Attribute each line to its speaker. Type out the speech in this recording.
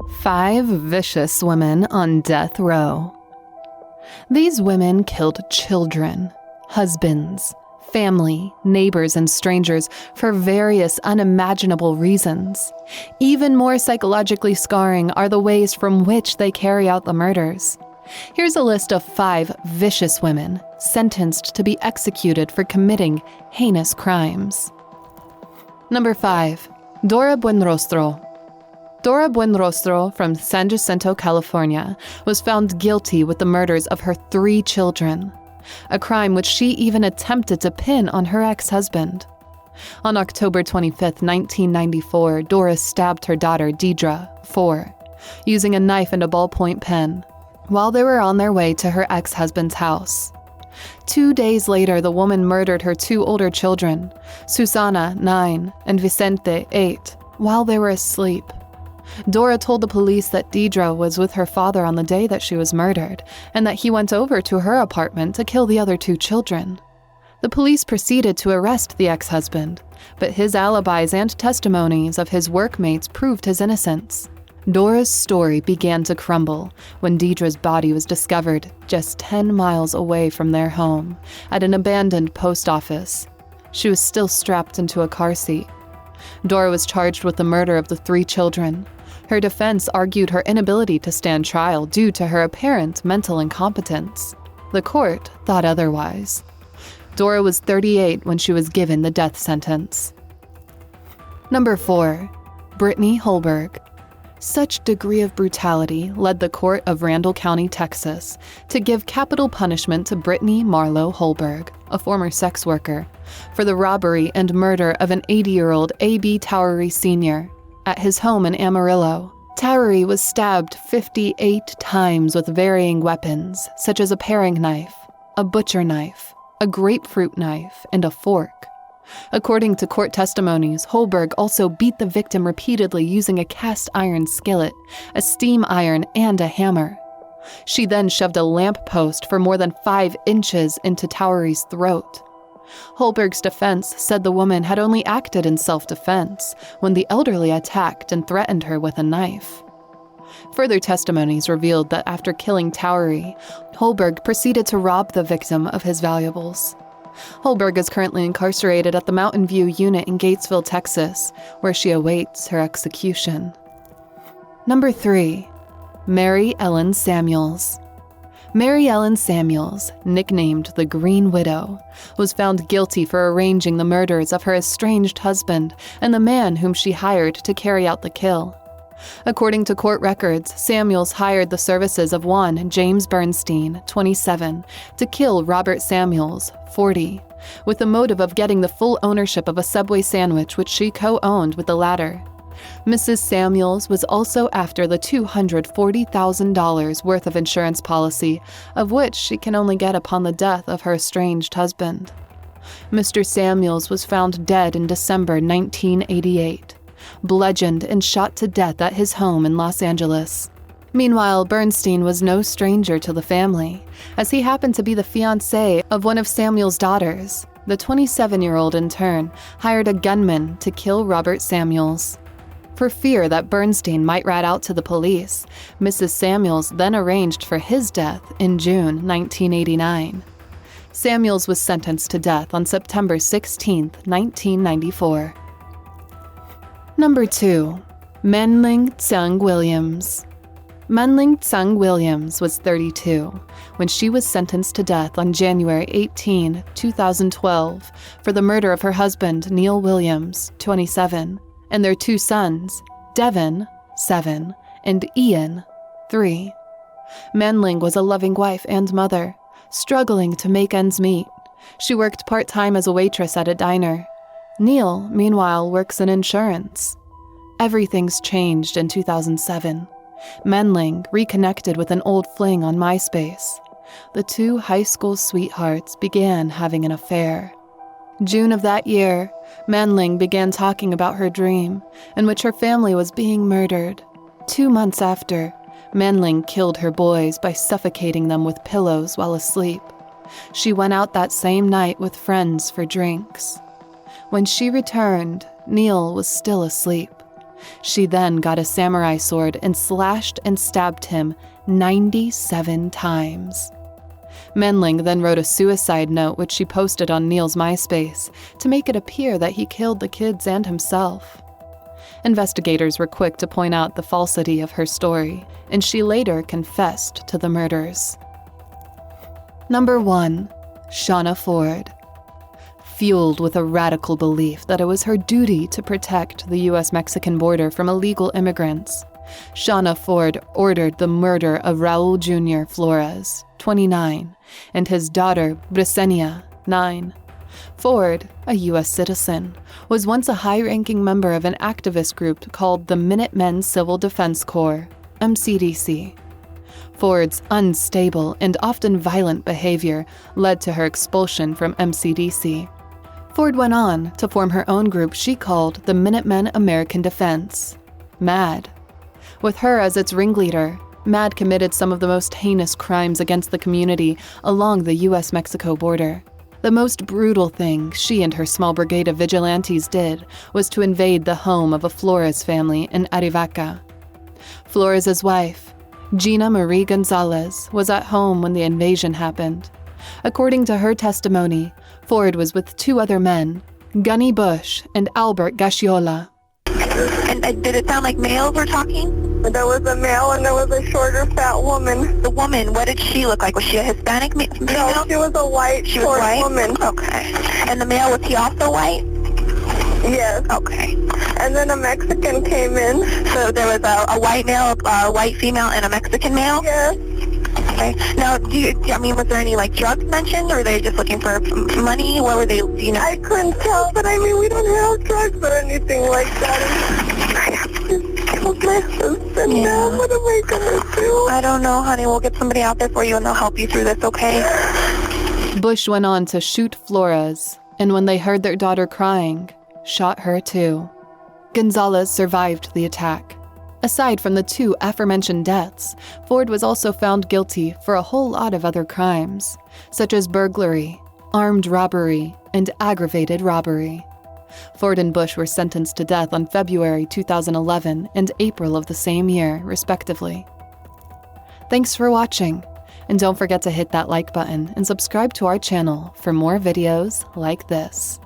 Speaker 1: 5 vicious women on death row. These women killed children, husbands, family, neighbors, and strangers for various unimaginable reasons. Even more psychologically scarring are the ways from which they carry out the murders. Here's a list of 5 vicious women sentenced to be executed for committing heinous crimes. Number 5. Dora Buenrostral. Dora Buenrostral from San Jacinto, California, was found guilty with the murders of her 3 children, a crime which she even attempted to pin on her ex-husband. On October 25, 1994, Dora stabbed her daughter, Dora, 4, using a knife and a ballpoint pen, while they were on their way to her ex-husband's house. 2 days later, the woman murdered her 2 older children, Susana, 9, and Vicente, 8, while they were asleep. Dora told the police that Dora was with her father on the day that she was murdered, and that he went over to her apartment to kill the other 2 children. The police proceeded to arrest the ex-husband, but his alibis and testimonies of his workmates proved his innocence. Dora's story began to crumble when Deidre's body was discovered just 10 miles away from their home, at an abandoned post office. She was still strapped into a car seat. Dora was charged with the murder of the 3 children. Her defense argued her inability to stand trial due to her apparent mental incompetence. The court thought otherwise. Dora was 38 when she was given the death sentence. Number 4. Brittany Holberg. Such degree of brutality led the court of Randall County, Texas, to give capital punishment to Brittany Marlowe Holberg, a former sex worker, for the robbery and murder of an 80-year-old A.B. Towery Sr. at his home in Amarillo. Towery was stabbed 58 times with varying weapons, such as a paring knife, a butcher knife, a grapefruit knife, and a fork. According to court testimonies, Holberg also beat the victim repeatedly using a cast iron skillet, a steam iron, and a hammer. She then shoved a lamp post for more than 5 inches into Towery's throat. Holberg's defense said the woman had only acted in self-defense when the elderly attacked and threatened her with a knife. Further testimonies revealed that after killing Towery, Holberg proceeded to rob the victim of his valuables. Holberg is currently incarcerated at the Mountain View Unit in Gatesville, Texas, where she awaits her execution. Number 3. Mary Ellen Samuels. Mary Ellen Samuels, nicknamed the Green Widow, was found guilty for arranging the murders of her estranged husband and the man whom she hired to carry out the kill. According to court records, Samuels hired the services of one James Bernstein, 27, to kill Robert Samuels, 40, with the motive of getting the full ownership of a Subway sandwich which she co-owned with the latter. Mrs. Samuels was also after the $240,000 worth of insurance policy, of which she can only get upon the death of her estranged husband. Mr. Samuels was found dead in December 1988, bludgeoned and shot to death at his home in Los Angeles. Meanwhile, Bernstein was no stranger to the family, as he happened to be the fiancé of one of Samuels' daughters. The 27-year-old, in turn, hired a gunman to kill Robert Samuels. For fear that Bernstein might rat out to the police, Mrs. Samuels then arranged for his death in June 1989. Samuels was sentenced to death on September 16, 1994. Number 2. Ling Williams. Ling Williams was 32 when she was sentenced to death on January 18, 2012, for the murder of her husband, Neil Williams, 27, and their 2 sons, Devin, 7, and Ian, 3. Ling was a loving wife and mother, struggling to make ends meet. She worked part-time as a waitress at a diner. Neil, meanwhile, works in insurance. Everything's changed in 2007. Ling reconnected with an old fling on MySpace. The 2 high school sweethearts began having an affair. June of that year, Ling began talking about her dream, in which her family was being murdered. 2 months after, Ling killed her boys by suffocating them with pillows while asleep. She went out that same night with friends for drinks. When she returned, Neil was still asleep. She then got a samurai sword and slashed and stabbed him 97 times. Menling then wrote a suicide note which she posted on Neil's MySpace to make it appear that he killed the kids and himself. Investigators were quick to point out the falsity of her story, and she later confessed to the murders. Number 1. Shawna Ford. Fueled with a radical belief that it was her duty to protect the U.S.-Mexican border from illegal immigrants, Shawna Ford ordered the murder of Raul Jr. Flores, 29, and his daughter, Brittany, 9. Ford, a U.S. citizen, was once a high-ranking member of an activist group called the Minutemen Civil Defense Corps, MCDC. Ford's unstable and often violent behavior led to her expulsion from MCDC. Ford went on to form her own group she called the Minutemen American Defense, MAD. With her as its ringleader, MAD committed some of the most heinous crimes against the community along the U.S.-Mexico border. The most brutal thing she and her small brigade of vigilantes did was to invade the home of a Flores family in Arivaca. Flores' wife, Gina Marie Gonzalez, was at home when the invasion happened. According to her testimony, Ford was with 2 other men, Gunny Bush and Albert Gaxiola.
Speaker 2: And did it sound like males were talking?
Speaker 3: There was a male and there was a shorter, fat woman.
Speaker 2: The woman, what did she look like? Was she a Hispanic female?
Speaker 3: No, she was a white, short woman.
Speaker 2: Okay. And the male, was he also white?
Speaker 3: Yes.
Speaker 2: Okay.
Speaker 3: And then a Mexican came in.
Speaker 2: So there was a white male, a white female, and a Mexican male?
Speaker 3: Yes.
Speaker 2: Okay. Now, was there any, drugs mentioned, or were they just looking for money? What were they, do you know?
Speaker 3: I couldn't tell, but we don't have drugs or anything like that. Killed my husband.
Speaker 2: Yeah.
Speaker 3: Now, what am I gonna do?
Speaker 2: I don't know, honey. We'll get somebody out there for you, and they'll help you through this, okay?
Speaker 1: Bush went on to shoot Flores, and when they heard their daughter crying, shot her too. Gonzalez survived the attack. Aside from the 2 aforementioned deaths, Ford was also found guilty for a whole lot of other crimes, such as burglary, armed robbery, and aggravated robbery. Ford and Bush were sentenced to death on February 2011 and April of the same year, respectively. Thanks for watching, and don't forget to hit that like button and subscribe to our channel for more videos like this.